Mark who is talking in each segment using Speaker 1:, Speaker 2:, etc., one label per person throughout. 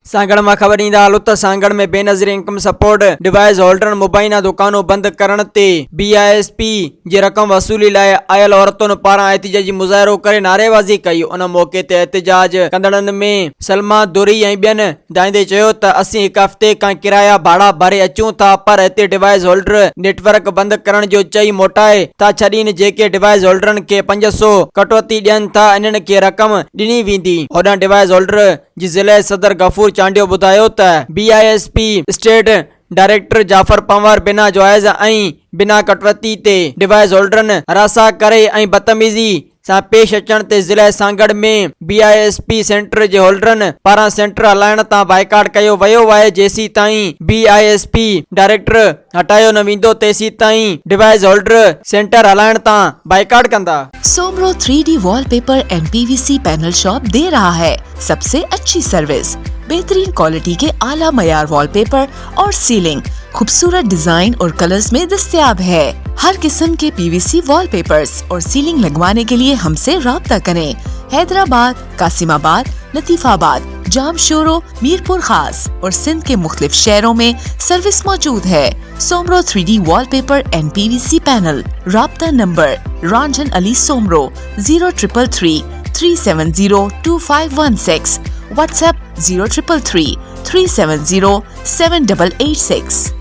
Speaker 1: सांगड़ में खबर ईंदा हाल त सांगड़ में Benazir income support device holder मुबैना दुकानों बंद करण ते BISP जी रक़म वसूली लाइ आयल औरतुनि पारां एहतिजाजी मुज़ाहिरो करे नारेबाज़ी कई। उन मौके ते एहतिजाज कंदड़नि में सलमा दुरी ऐं ॿियनि दाइंदे चयो त असीं हिकु हफ़्ते खां किराया भाड़ा भरे अचूं था, पर हिते डिवाइस होल्डर नेटवर्क बंद करण जो चई मोटाए था छॾीनि। जेके डिवाइस होल्डरनि खे 500 कटौती ॾियनि था, इन्हनि खे रक़म ॾिनी वेंदी। होॾां डिवाइस होल्डर जी ज़िले सदर गफूर चांडियो ॿुधायो त BISP state director Jafar Panwar बिना जायज़ ऐं बिना कटौती ते डिवाइस होल्डरनि हरासा करे ऐं बदतमीज़ी सां पेश अचण ते ज़िले सांगड़ में BISP सेंटर जे होल्डरनि पारां सेंटर हलाइण तां बाइकाट कयो वियो आहे। जेसी ताईं BISP डायरेक्टर हटायो न वेंदो तेसी ताईं डिवाइस होल्डर सेंटर हलाइण तां बाइकाट कंदा।
Speaker 2: Soomro 3D wallpaper and PVC panel shop दे रहा है सबसे अच्छी सर्विस, बेहतरीन क्वालिटी के आला मयार वॉलपेपर और सीलिंग खूबसूरत डिजाइन और कलर्स में दस्तयाब है। हर किस्म के PVC वॉलपेपर्स और सीलिंग लगवाने के लिए हमसे राब्ता करें। हैदराबाद, कासिमाबाद, लतीफाबाद, जामशोरो, मीरपुर खास और सिंध के मुख्तलिफ शहरों में सर्विस मौजूद है। Soomro 3D wallpaper and PVC panel. राब्ता नंबर रंजन अली सोमरो 0333 370 2516। WhatsApp 0333 370 7886।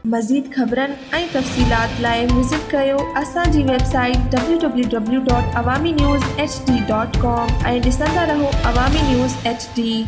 Speaker 3: मज़ीद ख़बरनि ऐं तफ़सीलात लाइ विज़िट कयो असांजी वेबसाइट www.awamiNewsHD.com ऐं ॾिसंदा रहो अवामी न्यूज़ HD।